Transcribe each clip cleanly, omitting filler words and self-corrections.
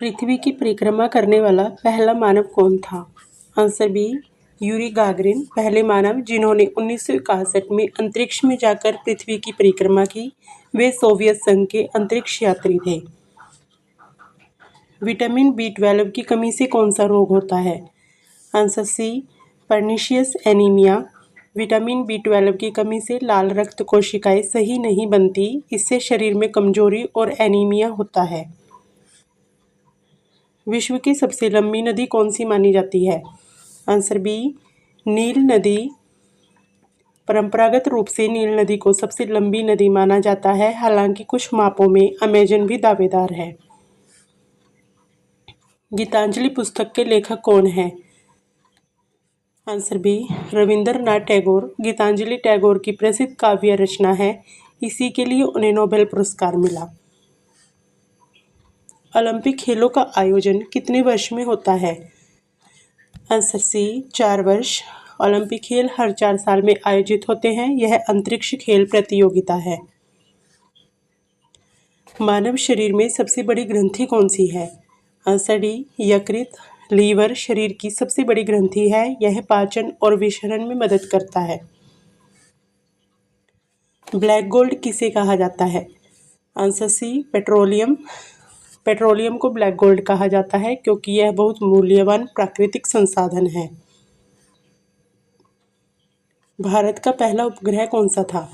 पृथ्वी की परिक्रमा करने वाला पहला मानव कौन था? आंसर बी, यूरी गागरिन पहले मानव जिन्होंने 1961 में अंतरिक्ष में जाकर पृथ्वी की परिक्रमा की। वे सोवियत संघ के अंतरिक्ष यात्री थे। विटामिन B12 की कमी से कौन सा रोग होता है? Answer C, pernicious anaemia. Vitamin B12 की कमी से लाल रक्त कोशिकाएं सही नहीं बनती, इससे शरीर में कमजोरी और एनीमिया होता है। विश्व की सबसे लंबी नदी कौन सी मानी जाती है? आंसर बी, नील नदी। परंपरागत रूप से नील नदी को सबसे लंबी नदी माना जाता है, हालांकि कुछ मापों में अमेजन भी दावेदार है। गीतांजलि पुस्तक के लेखक कौन हैं? Answer B, Rabindranath Tagore. गीतांजलि टैगोर की प्रसिद्ध काव्य रचना है, इसी के लिए उन्हें नोबेल पुरस्कार मिला। ओलंपिक खेलों का आयोजन कितने वर्ष में होता है? आंसर सी, 4 वर्ष। ओलंपिक खेल हर 4 साल में आयोजित होते हैं। यह अंतरिक्ष खेल प्रतियोगिता है। मानव शरीर में सबसे बड़ी ग्रंथि कौन सी है? आंसर डी, यकृत। लीवर शरीर की सबसे बड़ी ग्रंथि है। यह पाचन और विसरण में मदद करता है। ब्लैक गोल्ड किसे कहा जाता है? Answer C, petroleum. पेट्रोलियम को ब्लैक गोल्ड कहा जाता है क्योंकि यह बहुत मूल्यवान प्राकृतिक संसाधन है। भारत का पहला उपग्रह कौन सा था?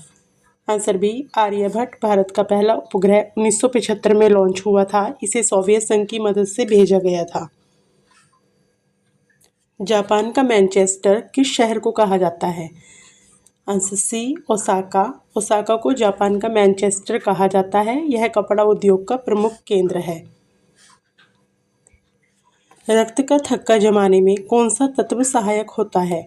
Answer B, Aryabhata. भारत का पहला उपग्रह 1975 में लॉन्च हुआ था। इसे सोवियत संघ की मदद से भेजा गया था। जापान का मैनचेस्टर किस शहर को कहा जाता है? Answer C, Osaka. ओसाका को जापान का मैनचेस्टर कहा जाता है। यह कपड़ा उद्योग का प्रमुख केंद्र है। रक्त का थक्का जमाने में कौन सा तत्व सहायक होता है?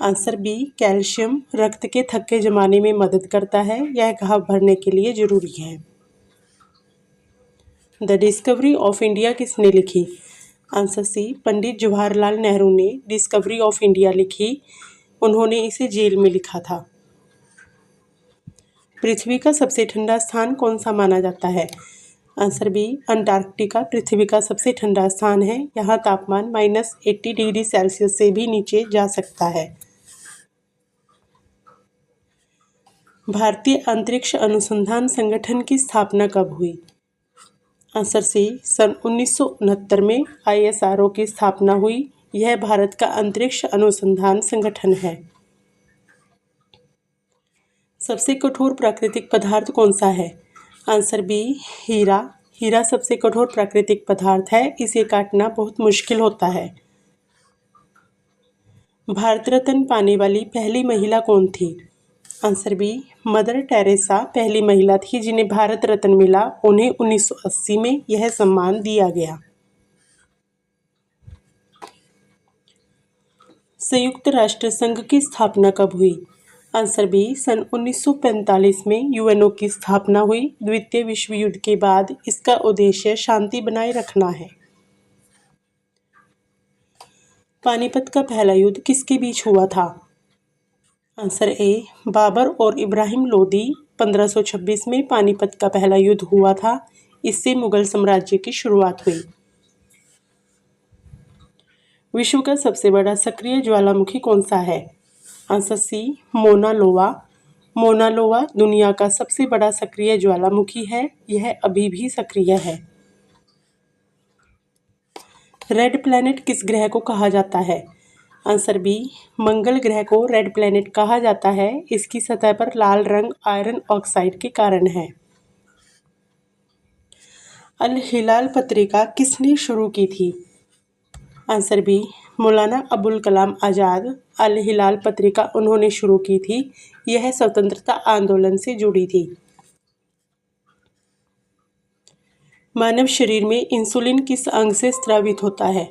Answer B, calcium. रक्त के थक्के जमाने में मदद करता है। यह घाव भरने के लिए जरूरी है। द डिस्कवरी ऑफ इंडिया किसने लिखी? आंसर सी, पंडित जवाहरलाल नेहरू ने डिस्कवरी ऑफ इंडिया लिखी। उन्होंने इसे जेल में लिखा था। पृथ्वी का सबसे ठंडा स्थान कौन सा माना जाता है? आंसर बी, अंटार्कटिका पृथ्वी का सबसे ठंडा स्थान है। यहाँ तापमान -80 डिग्री सेल्सियस से भी नीचे जा सकता है। भारतीय अंतरिक्ष अनुसंधान संगठन की स्थापना कब हुई? आंसर सी, सन 1969 में ISRO की स्थापना हुई। यह भारत का अंतरिक्ष अनुसंधान संगठन है। सबसे कठोर प्राकृतिक पदार्थ कौन सा है? आंसर बी, हीरा। हीरा सबसे कठोर प्राकृतिक पदार्थ है। इसे काटना बहुत मुश्किल होता है। भारत रत्न पाने वाली पहली महिला कौन थी? आंसर बी, मदर टेरेसा पहली महिला थी जिन्हें भारत रत्न मिला। उन्हें 1980 में यह सम्मान दिया गया। संयुक्त राष्ट्र संघ की स्थापना कब हुई? आंसर बी, सन 1945 में UNO की स्थापना हुई। द्वितीय विश्व युद्ध के बाद इसका उद्देश्य शांति बनाए रखना है। पानीपत का पहला युद्ध किसके बीच हुआ था? आंसर ए, बाबर और इब्राहिम लोदी। 1526 में पानीपत का पहला युद्ध हुआ था। इससे मुगल साम्राज्य की शुरुआत हुई। विश्व का सबसे बड़ा सक्रिय ज्वालामुखी कौन सा है? Answer C, Mauna Loa. Mauna Loa दुनिया का सबसे बड़ा सक्रिय ज्वालामुखी है। यह अभी भी सक्रिय है। रेड प्लैनेट किस ग्रह को कहा जाता है? आंसर बी, मंगल ग्रह को रेड प्लैनेट कहा जाता है। इसकी सतह पर लाल रंग आयरन ऑक्साइड के कारण है। अल हिलाल पत्रिका किसने शुरू की थी? Answer B, Maulana Abul Kalam Azad. अल हिलाल पत्रिका उन्होंने शुरू की थी। यह स्वतंत्रता आंदोलन से जुड़ी थी। मानव शरीर में इंसुलिन किस अंग से स्रावित होता है?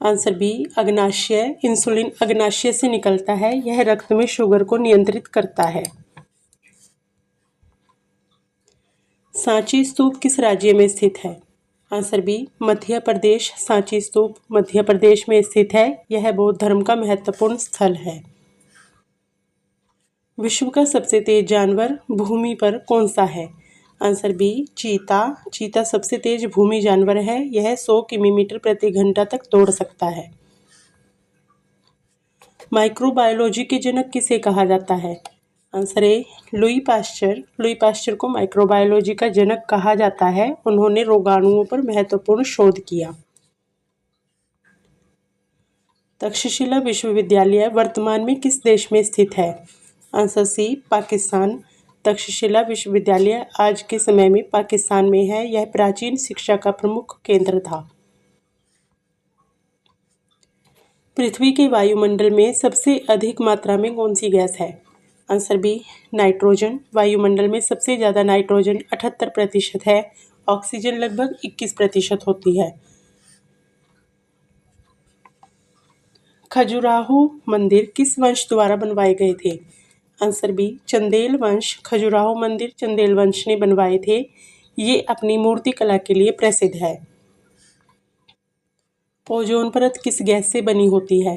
आंसर बी, अग्नाशय। इंसुलिन अग्नाशय से निकलता है। यह रक्त में शुगर को नियंत्रित करता है। सांची स्तूप किस राज्य में स्थित है? Answer B, Madhya Pradesh. सांची स्तूप मध्य प्रदेश में स्थित है। यह बौद्ध धर्म का महत्वपूर्ण स्थल है। विश्व का सबसे तेज जानवर भूमि पर कौन सा है? आंसर बी चीता। चीता सबसे तेज भूमि जानवर है, यह 100 किलोमीटर प्रति घंटा तक दौड़ सकता है। माइक्रोबायोलॉजी के जनक किसे कहा जाता है? Answer A Louis Pasteur. Louis Pasteur को माइक्रोबायोलॉजी का जनक कहा जाता है, उन्होंने रोगाणुओं पर महत्वपूर्ण शोध किया। तक्षशिला विश्वविद्यालय वर्तमान में किस देश में स्थित है? आंसर सी पाकिस्तान। तक्षशिला विश्वविद्यालय आज के समय में पाकिस्तान में है, यह प्राचीन शिक्षा का प्रमुख केंद्र था। पृथ्वी के वायुमंडल में सबसे अधिक मात्रा में कौन सी गैस है? Answer B nitrogen. वायुमंडल में सबसे ज़्यादा नाइट्रोजन 78% है, ऑक्सीजन लगभग 21% होती है। खजुराहो मंदिर किस वंश द्वारा बनवाए गए थे? आंसर बी चंदेल वंश। खजुराहो मंदिर चंदेल वंश ने बनवाए थे, ये अपनी मूर्ति कला के लिए प्रसिद्ध है। ओजोन परत किस गैस से बनी होती है?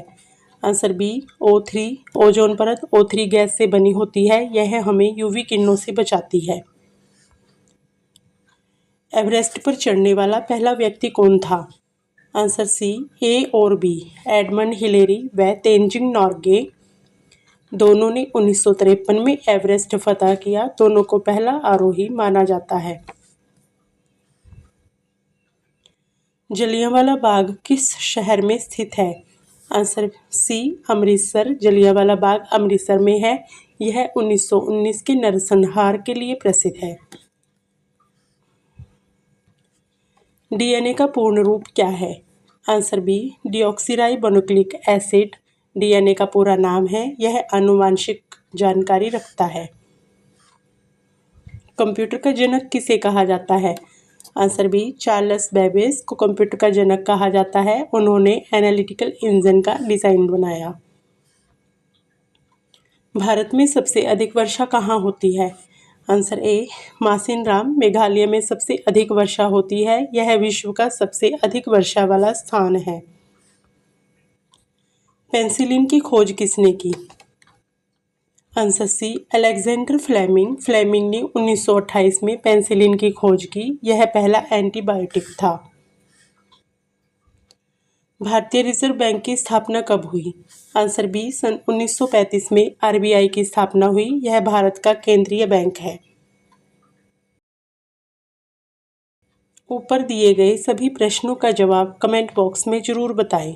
Answer B O3। ओजोन परत O3 गैस से बनी होती है, यह हमें यूवी किरणों से बचाती है। एवरेस्ट पर चढ़ने वाला पहला व्यक्ति कौन था? आंसर सी ए और बी एडमंड हिलेरी व तेनजिंग नोर्गे। दोनों ने 1953 में एवरेस्ट फतह किया, दोनों को पहला आरोही माना जाता है। जलियांवाला बाग किस शहर में स्थित है? Answer C Amritsar. जलियांवाला बाग अमृतसर में है, यह 1919 के नरसंहार के लिए प्रसिद्ध है। डीएनए का पूर्ण रूप क्या है? Answer B deoxyribonucleic acid DNA का पूरा नाम है, यह आनुवांशिक जानकारी रखता है। कंप्यूटर का जनक किसे कहा जाता है? आंसर बी चार्ल्स बेबेज को कंप्यूटर का जनक कहा जाता है, उन्होंने एनालिटिकल इंजन का डिजाइन बनाया। भारत में सबसे अधिक वर्षा कहाँ होती है? Answer A Mawsynram. मेघालय में सबसे अधिक वर्षा होती है, यह विश्व का सबसे अधिक वर्षा वाला स्थान है। पेंसिलिन की खोज किसने की? Answer C Alexander Fleming. Fleming ने 1928 में पेंसिलिन की खोज की, यह पहला एंटीबायोटिक था। भारतीय रिजर्व बैंक की स्थापना कब हुई? आंसर बी सन 1935 में आरबीआई की स्थापना हुई, यह भारत का केंद्रीय बैंक है। ऊपर दिए गए सभी प्रश्नों का जवाब कमेंट बॉक्स में जरूर बताएं।